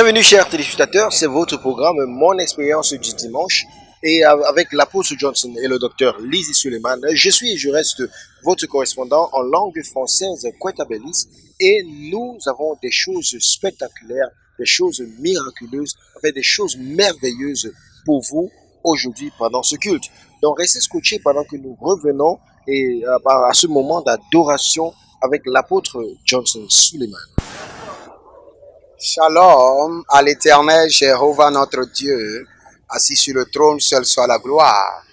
Bienvenue chers téléspectateurs, c'est votre programme Mon expérience du dimanche et avec l'apôtre Johnson et le docteur Lizzie Suleiman, je suis et je reste votre correspondant en langue française Quetabelis et nous avons des choses spectaculaires, des choses miraculeuses, enfin des choses merveilleuses pour vous aujourd'hui pendant ce culte. Donc restez scotchés pendant que nous revenons et à ce moment d'adoration avec l'apôtre Johnson Suleiman. Shalom à l'éternel Jéhovah notre Dieu, assis sur le trône, seul soit la gloire.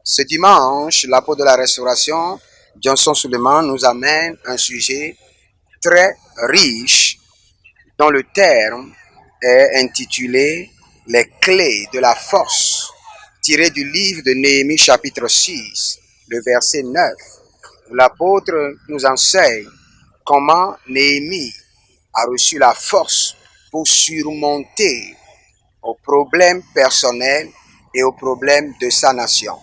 Ce dimanche, l'apôtre de la restauration, Johnson Suleiman, nous amène un sujet très riche dont le terme est intitulé « Les clés de la force » tiré du livre de Néhémie chapitre 6, le verset 9. L'apôtre nous enseigne comment Néhémie a reçu la force pour surmonter aux problèmes personnels et aux problèmes de sa nation.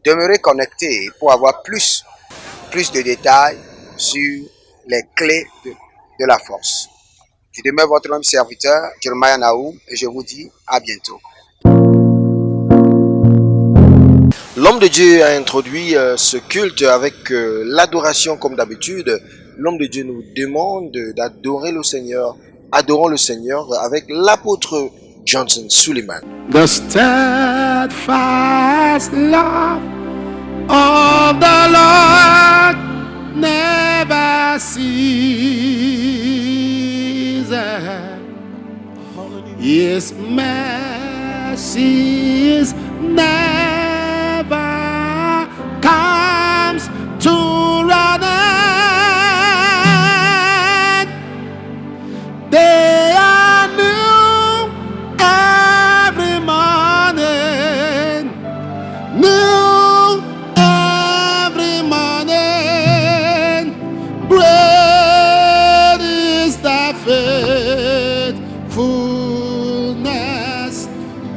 Demeurez connectés pour avoir plus de détails sur les clés de la force. Je demeure votre homme serviteur, Jeremiah Naoum, et je vous dis à bientôt. L'homme de Dieu a introduit ce culte avec l'adoration comme d'habitude. L'homme de Dieu nous demande d'adorer le Seigneur. Adorons le Seigneur avec l'apôtre Johnson Suleiman. The steadfast love of the Lord never ceases. His mercies never comes to an end. They are new every morning, new every morning. Great is thy faithfulness,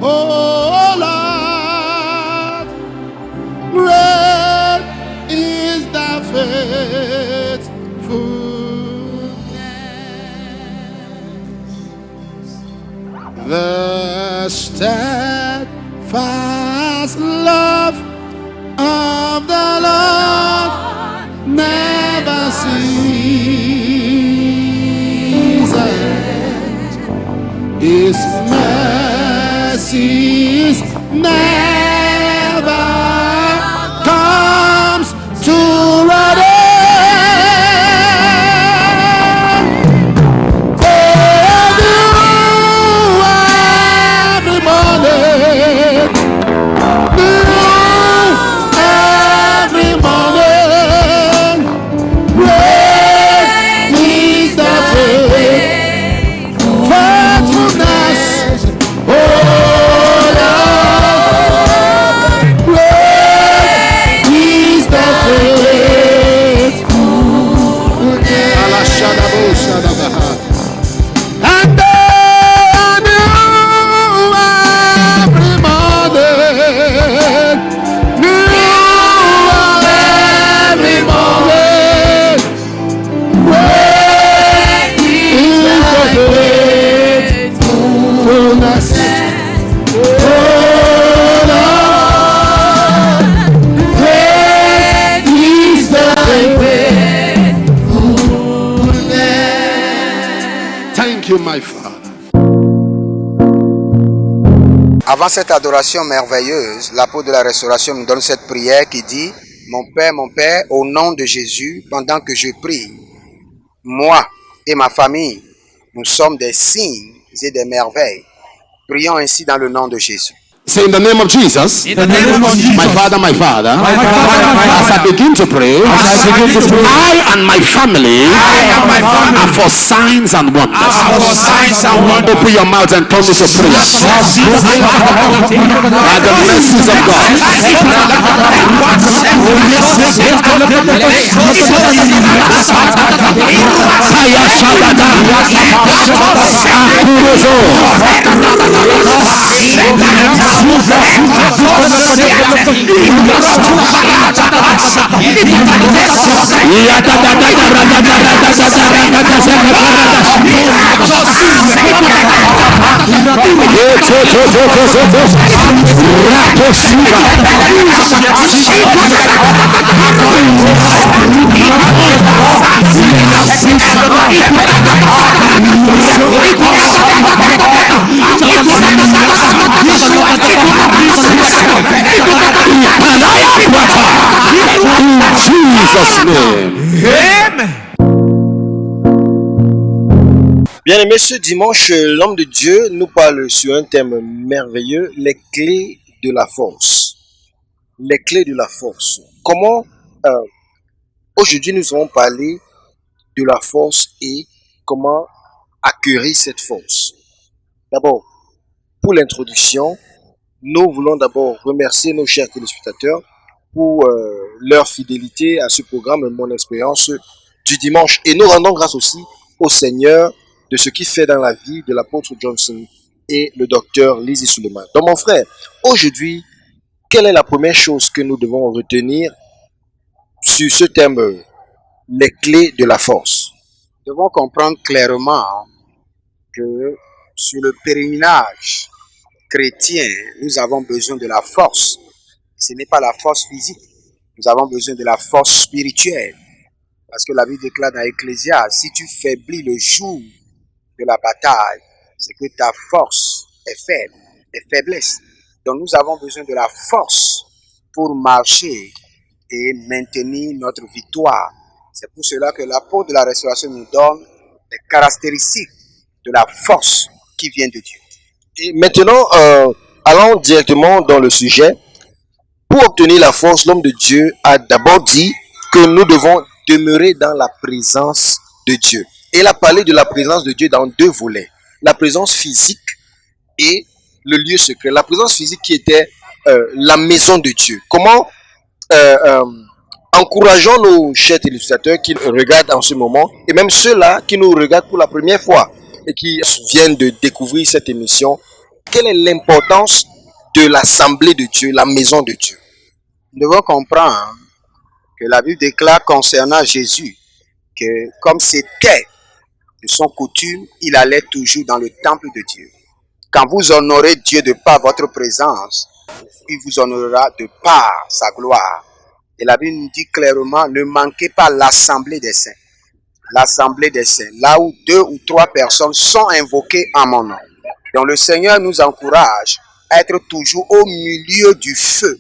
oh Lord. Great is thy faithfulness. The steadfast love of the Lord never ceases. His mercies never comes to an end. My Father. Avant cette adoration merveilleuse, l'apôtre de la restauration nous donne cette prière qui dit « Mon Père, au nom de Jésus, pendant que je prie, moi et ma famille, nous sommes des signes et des merveilles. Prions ainsi dans le nom de Jésus. » Say in the name of Jesus, In the name of Jesus, my Father, as I begin to pray, I and my family are for signs and wonders. Open your mouth and turn this to prayer. By the mercies of God, Jesus' name. Bien aimé, ce dimanche, l'homme de Dieu nous parle sur un thème merveilleux, les clés de la force. Les clés de la force. Comment aujourd'hui nous allons parler de la force et comment acquérir cette force. D'abord, pour l'introduction, nous voulons d'abord remercier nos chers téléspectateurs pour leur fidélité à ce programme Mon Expérience du dimanche. Et nous rendons grâce aussi au Seigneur de ce qu'il fait dans la vie de l'apôtre Johnson et le docteur Lizzie Suleiman. Donc mon frère, aujourd'hui, quelle est la première chose que nous devons retenir sur ce thème, les clés de la force? Nous devons comprendre clairement que sur le pèlerinage chrétien, nous avons besoin de la force. Ce n'est pas la force physique. Nous avons besoin de la force spirituelle. Parce que la Bible déclare dans Ecclésiaste, si tu faiblis le jour de la bataille, c'est que ta force est faible, est faiblesse. Donc nous avons besoin de la force pour marcher et maintenir notre victoire. C'est pour cela que l'apôtre de la restauration nous donne les caractéristiques de la force qui vient de Dieu. Et maintenant, allons directement dans le sujet. Pour obtenir la force, l'homme de Dieu a d'abord dit que nous devons demeurer dans la présence de Dieu. Et il a parlé de la présence de Dieu dans deux volets. La présence physique et le lieu secret. La présence physique qui était la maison de Dieu. Comment encourageons nos chers téléspectateurs qui regardent en ce moment, et même ceux-là qui nous regardent pour la première fois et qui viennent de découvrir cette émission, quelle est l'importance de l'assemblée de Dieu, la maison de Dieu? Nous devons comprendre que la Bible déclare concernant Jésus que comme c'était de son coutume, il allait toujours dans le temple de Dieu. Quand vous honorez Dieu de par votre présence, il vous honorera de par sa gloire. Et la Bible nous dit clairement, ne manquez pas l'assemblée des saints. L'assemblée des saints, là où 2 ou 3 personnes sont invoquées en mon nom. Donc le Seigneur nous encourage à être toujours au milieu du feu.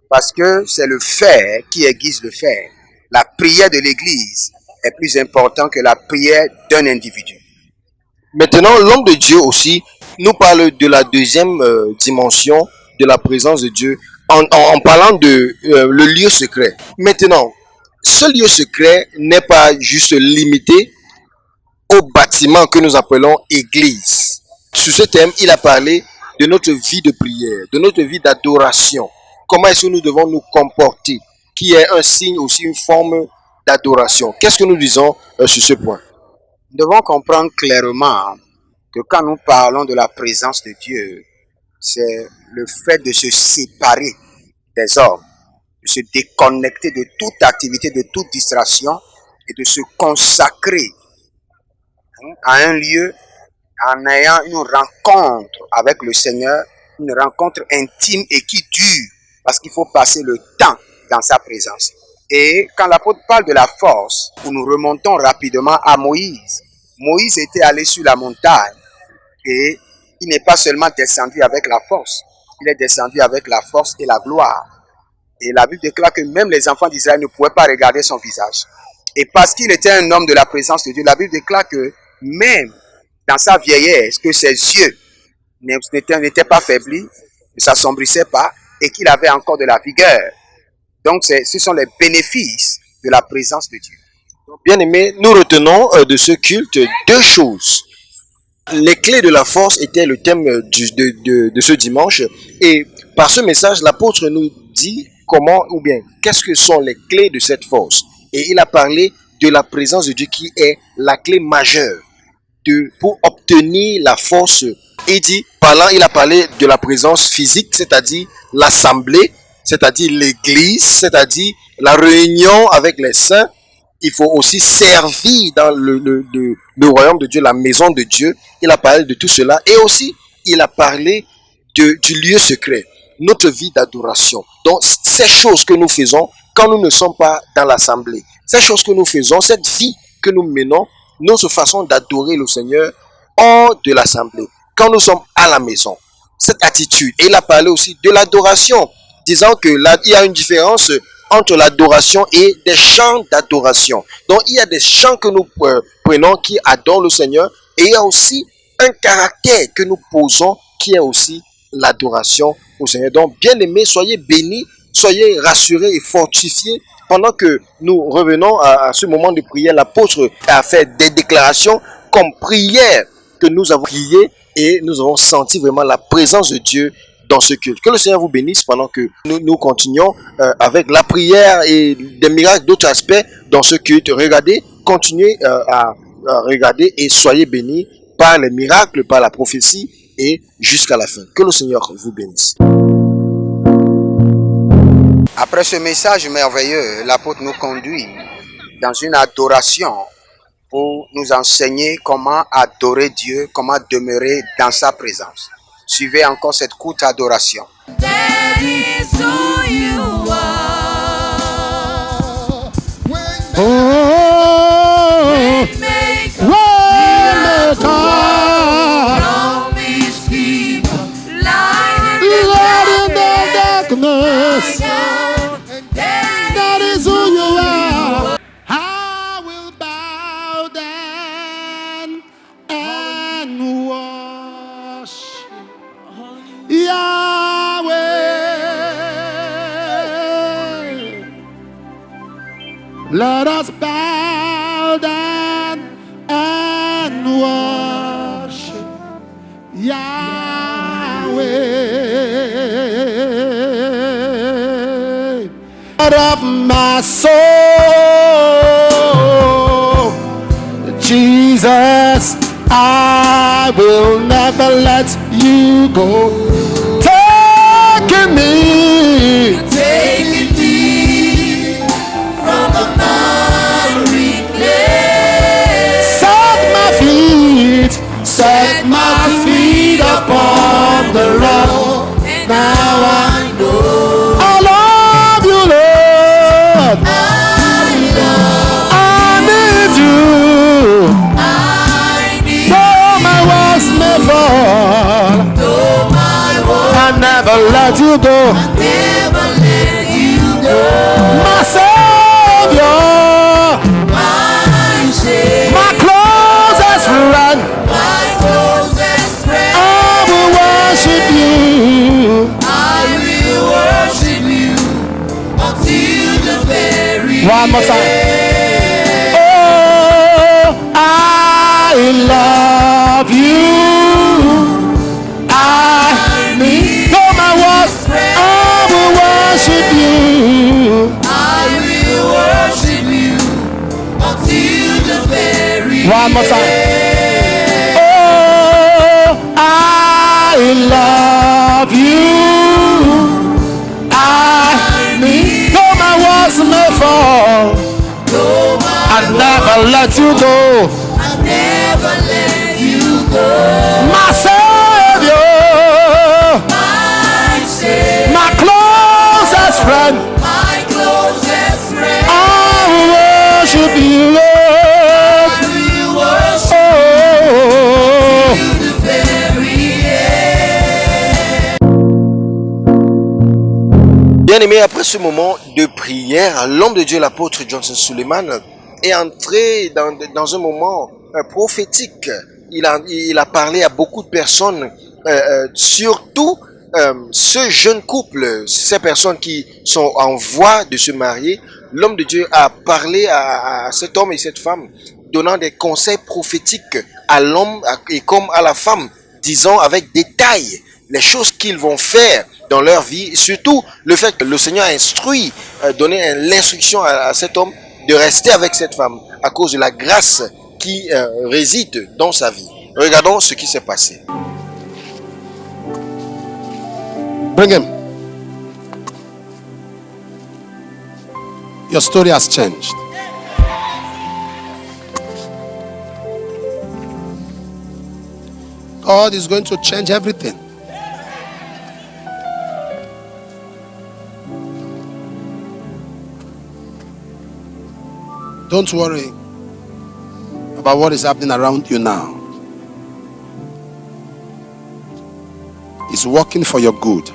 Parce que c'est le fer qui aiguise le fer. La prière de l'Église est plus importante que la prière d'un individu. Maintenant, l'homme de Dieu aussi nous parle de la deuxième dimension de la présence de Dieu en parlant de le lieu secret. Maintenant, ce lieu secret n'est pas juste limité au bâtiment que nous appelons Église. Sur ce thème, il a parlé de notre vie de prière, de notre vie d'adoration. Comment est-ce que nous devons nous comporter, qui est un signe aussi, une forme d'adoration. Qu'est-ce que nous disons sur ce point? Nous devons comprendre clairement que quand nous parlons de la présence de Dieu, c'est le fait de se séparer des hommes, de se déconnecter de toute activité, de toute distraction et de se consacrer à un lieu en ayant une rencontre avec le Seigneur, une rencontre intime et qui dure, parce qu'il faut passer le temps dans sa présence. Et quand l'apôtre parle de la force, nous remontons rapidement à Moïse. Moïse était allé sur la montagne et il n'est pas seulement descendu avec la force, il est descendu avec la force et la gloire. Et la Bible déclare que même les enfants d'Israël ne pouvaient pas regarder son visage. Et parce qu'il était un homme de la présence de Dieu, la Bible déclare que même dans sa vieillesse, que ses yeux n'étaient pas faiblis, ne s'assombrissaient pas et qu'il avait encore de la vigueur. Donc ce sont les bénéfices de la présence de Dieu. Bien aimé, nous retenons de ce culte deux choses. Les clés de la force étaient le thème de ce dimanche. Et par ce message, l'apôtre nous dit comment ou bien qu'est-ce que sont les clés de cette force. Et il a parlé de la présence de Dieu qui est la clé majeure pour obtenir la force. Et il a parlé de la présence physique, c'est-à-dire l'assemblée, c'est-à-dire l'église, c'est-à-dire la réunion avec les saints. Il faut aussi servir dans le royaume de Dieu, la maison de Dieu. Il a parlé de tout cela. Et aussi, il a parlé du lieu secret, notre vie d'adoration. Donc, ces choses que nous faisons quand nous ne sommes pas dans l'assemblée, ces choses que nous faisons, cette vie que nous menons, notre façon d'adorer le Seigneur hors de l'assemblée, quand nous sommes à la maison, cette attitude. Et il a parlé aussi de l'adoration, disant que là, il y a une différence entre l'adoration et des chants d'adoration. Donc, il y a des chants que nous prenons qui adorent le Seigneur, et il y a aussi un caractère que nous posons qui est aussi l'adoration au Seigneur. Donc, bien aimés, soyez bénis, soyez rassurés et fortifiés. Pendant que nous revenons à ce moment de prière, l'apôtre a fait des déclarations comme prière que nous avons prié et nous avons senti vraiment la présence de Dieu dans ce culte. Que le Seigneur vous bénisse pendant que nous continuons avec la prière et des miracles, d'autres aspects dans ce culte. Regardez, continuez à regarder et soyez bénis par les miracles, par la prophétie et jusqu'à la fin. Que le Seigneur vous bénisse. Après ce message merveilleux, l'apôtre nous conduit dans une adoration pour nous enseigner comment adorer Dieu, comment demeurer dans sa présence. Suivez encore cette courte adoration. That is who you are. Promise keeper, light in the darkness. That is who you are. I will bow down and worship Yahweh. Let us bow down and worship Yahweh. Out of my soul, Jesus, I will never let you go. Take me, Take it deep from the miry clay. set my feet upon the rock. And Now I know I love you, Lord. I love, I need you. I need Though my walls may fall, though my world I never let you go. never let you go. My Savior, My Savior, my closest friend, my closest friend, I will worship you. I will worship you until the very One more time. end. Oh, I love you. I need no my words. I will worship you. I will worship you until the very One more time. end. Oh, I love you. I need no my words may fall. Though my I never let you go. I never let you go. My Savior, My Savior, my closest friend, my closest friend, I will worship you, Lord. I will worship Oh, you the very end. Bien-aimés, après ce moment de prière, l'homme de Dieu, l'apôtre Johnson Suleiman, est entré dans un moment prophétique. Il a parlé à beaucoup de personnes, surtout ce jeune couple, ces personnes qui sont en voie de se marier. L'homme de Dieu a parlé à cet homme et cette femme, donnant des conseils prophétiques à l'homme et comme à la femme, disant avec détail les choses qu'ils vont faire dans leur vie, et surtout le fait que le Seigneur a instruit, donné l'instruction à cet homme de rester avec cette femme à cause de la grâce qui réside dans sa vie. Regardons ce qui s'est passé. bring him. Your story has changed. God is going to change everything. Don't worry about what is happening around you now. It's working for your good.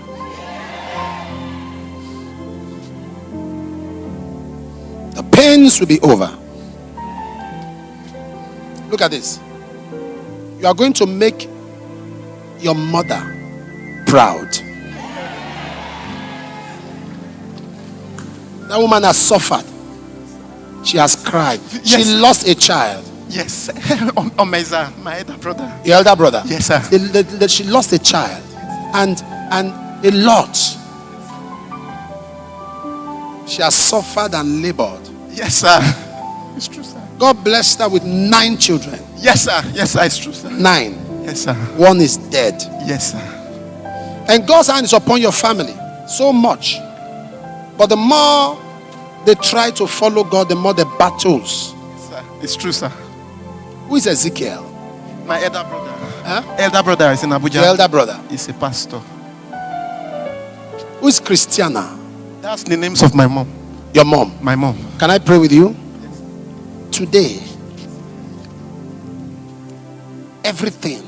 The pains will be over. Look at this. You are going to make your mother proud. That woman has suffered. She has cried. Yes. She lost a child. Yes. My elder brother. Your elder brother. Yes, sir. She lost a child. And a lot. She has suffered and labored. Yes, sir. It's true, sir. God blessed her with 9 children. Yes, sir. Yes, sir. It's true, sir. 9. Yes, sir. One is dead. Yes, sir. And God's hand is upon your family so much. But the more they try to follow God, the more the battles. Yes, sir. It's true, sir. Who is Ezekiel? My elder brother. Huh? Elder brother is in Abuja. Your elder brother. He's a pastor. Who is Christiana? That's the names of my mom. Your mom. My mom. Can I pray with you? Today, everything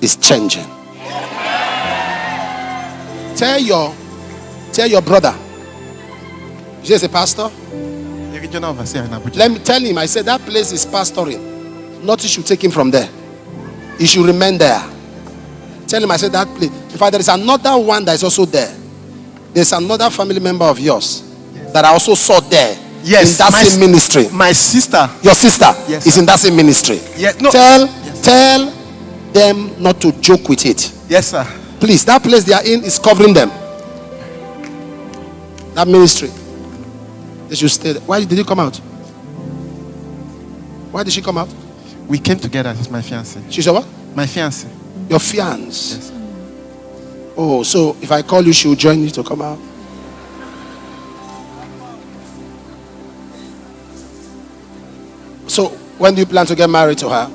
is changing. Tell your brother. He's a pastor. The regional overseer in Abuja. Let me tell him, I said that place is pastoring. Nothing should take him from there. He should remain there. Tell him, I said that place. In fact, there is another one that is also there. There's another family member of yours that I also saw there. Yes, in that same ministry. My sister. Your sister Yes, is in that same ministry. Yeah, no. Tell Yes. tell them not to joke with it. Yes, sir. Please, that place they are in is covering them. That ministry. They should stay there. Why did you come out? Why did she come out? We came together. She's my fiancée. She's your what? My fiancée. Your fiance. Yes. Oh, so if I call you, she will join you to come out. So when do you plan to get married to her?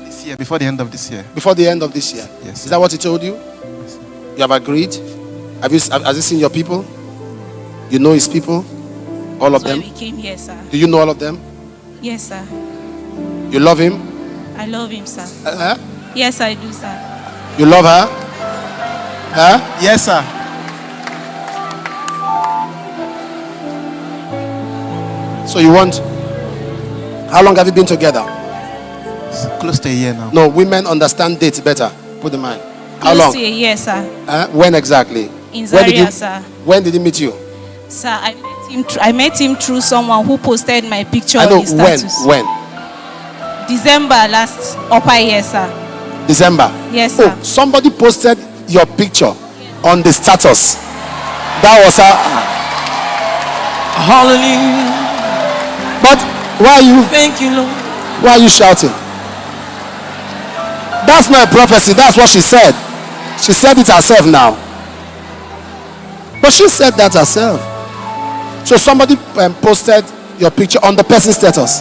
This year, before the end of this year. Before the end of this year. Yes. Is that what he told you? Yes. You have agreed? Has he seen your people? You know his people? All of That's why them? we came here, sir. Do you know all of them? Yes, sir. You love him? I love him, sir. Huh? Yes, I do, sir. You love her? Huh? Yes, sir. So you want? How long have you been together? It's close to a year now. No, women understand dates better. Put them in. How Close long? to a year, sir. When exactly? In When did Zaria, he- sir. When did he meet you? Sir, I met him through someone who posted my picture I know on his when. status. When? December last upper year, sir. December. Yes, sir. Oh, somebody posted your picture on the status. That was her. Hallelujah. But why are you? Thank you, Lord. Why are you shouting? That's not a prophecy. That's what she said. She said it herself now. But she said that herself. So somebody posted your picture on the person's status.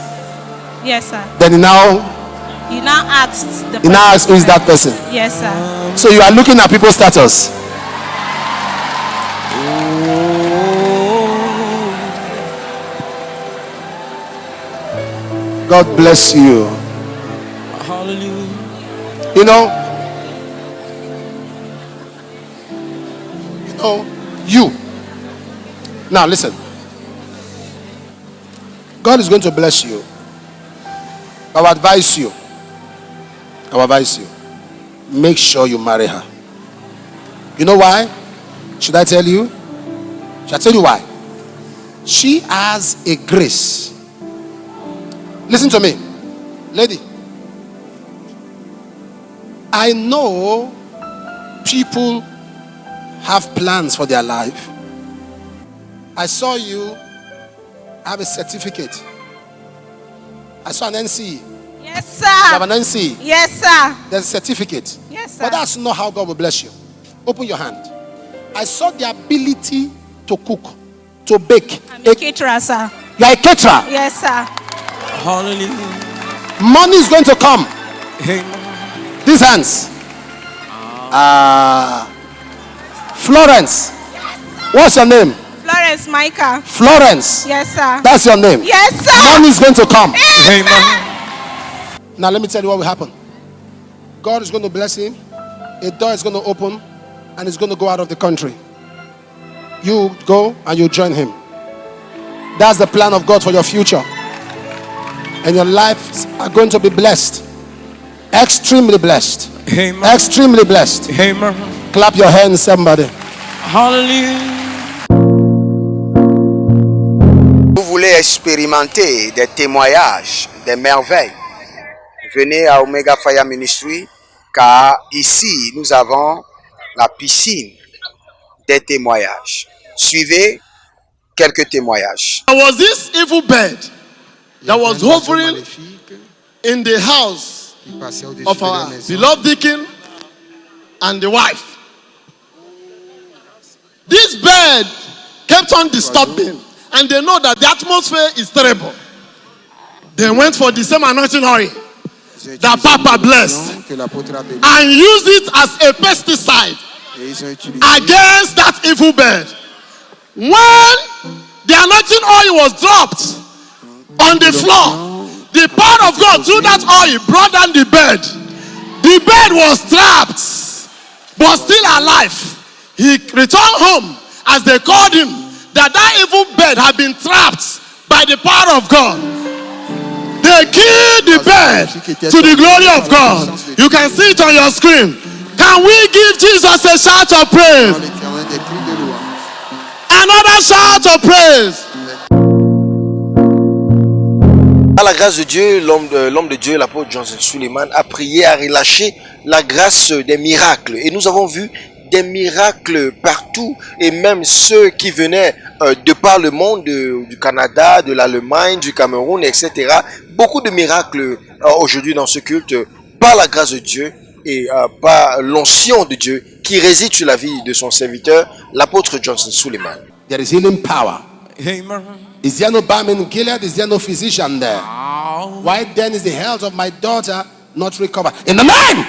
Yes, sir. Then he now asked the asked who is that person. Yes, sir. So you are looking at people's status. God bless you. Hallelujah. You know, you. Now listen. God is going to bless you. I will advise you. Make sure you marry her. You know why? Should I tell you? Should I tell you why? She has a grace. Listen to me, lady. I know people have plans for their life. I saw you have a certificate. I saw an NCE. Yes, You have an sir. NCE. Yes, sir. There's a certificate. Yes, sir. But that's not how God will bless you. Open your hand. I saw the ability to cook, to bake. I'm a caterer, sir. You are a caterer. Yes, sir. Hallelujah. Money is going to come. These hands. Florence. What's your name? Florence Micah. Florence. Yes, sir. That's your name. Yes, sir. Money is going to come. Amen. Now let me tell you what will happen. God is going to bless him. A door is going to open and he's going to go out of the country. You go and you join him. That's the plan of God for your future. And your lives are going to be blessed. Extremely blessed. Amen. Extremely blessed. Amen. Clap your hands, somebody. Hallelujah. Vous voulez expérimenter des témoignages, des merveilles, venez à Omega Fire Ministry, car ici nous avons la piscine des témoignages. Suivez quelques témoignages. There was this evil bird that was hovering in the house of our beloved deacon and the wife. This bird kept on disturbing, and they know that the atmosphere is terrible. They went for the same anointing oil that Papa blessed and used it as a pesticide against that evil bird. When the anointing oil was dropped on the floor, the power of God through that oil brought down the bird. The bird was trapped but still alive. He returned home as they called him that evil bird had been trapped by the power of God. They killed the bird to the glory of God. You can see it on your screen. Can we give Jesus a shout of praise? Another shout of praise. Par la grâce de Dieu, l'homme de Dieu, l'apôtre Johnson Suleiman, a prié à relâcher la grâce des miracles. Et nous avons vu des miracles partout, et même ceux qui venaient de par le monde, du Canada, de l'Allemagne, du Cameroun, etc. Beaucoup de miracles aujourd'hui dans ce culte, par la grâce de Dieu et par l'onction de Dieu qui réside sur la vie de son serviteur, l'apôtre Johnson Suleiman. There is healing power. Amen. Is there no balm in Gilead? Is there no physician there? Why then is the health of my daughter not recovered? In the name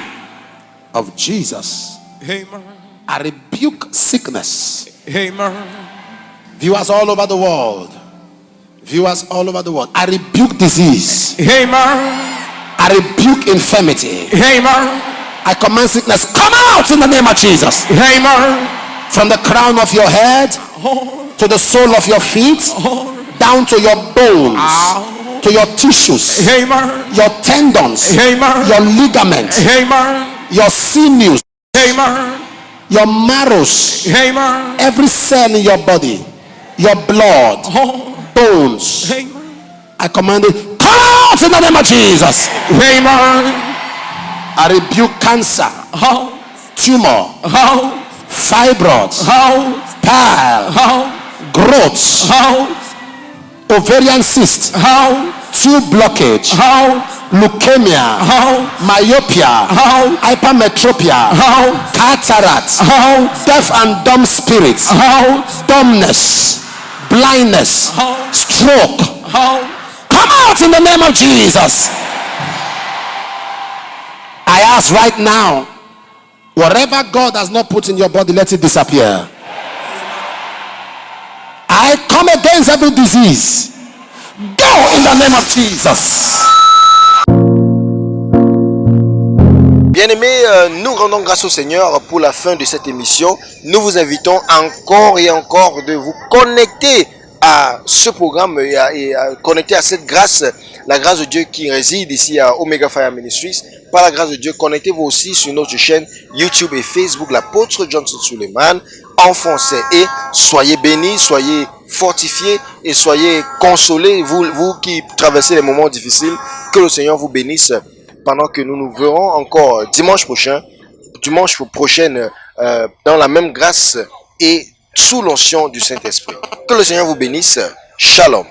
of Jesus, Amen. I rebuke sickness. Amen. Viewers all over the world. Viewers all over the world. I rebuke disease. Amen. I rebuke infirmity. Amen. I command sickness, come out in the name of Jesus. Amen. From the crown of your head to the sole of your feet, down to your bones, to your tissues, Amen. your tendons, Amen. your ligaments, Amen. your sinews, Amen. your marrows, Amen. every cell in your body, your blood, bones. Amen. I command it, come out in the name of Jesus. Amen. I rebuke cancer, tumor, fibroids, pile, growths, ovarian cyst, tube blockage, leukemia, myopia, hypermetropia, cataract, deaf and dumb spirits, dumbness, blindness, stroke. Come out in the name of Jesus. I ask right now, whatever God has not put in your body, let it disappear. I come against every disease. Go in the name of Jesus. Bien-aimés, nous rendons grâce au Seigneur pour la fin de cette émission. Nous vous invitons encore et encore de vous connecter à ce programme et à connecter à cette grâce, la grâce de Dieu qui réside ici à Omega Fire Ministries. Par la grâce de Dieu, connectez-vous aussi sur notre chaîne YouTube et Facebook, l'apôtre Johnson Suleiman, en français. Et soyez bénis, soyez fortifiés et soyez consolés, vous qui traversez les moments difficiles. Que le Seigneur vous bénisse pendant que nous nous verrons encore dimanche prochaine dans la même grâce et sous l'onction du Saint-Esprit. Que le Seigneur vous bénisse. Shalom.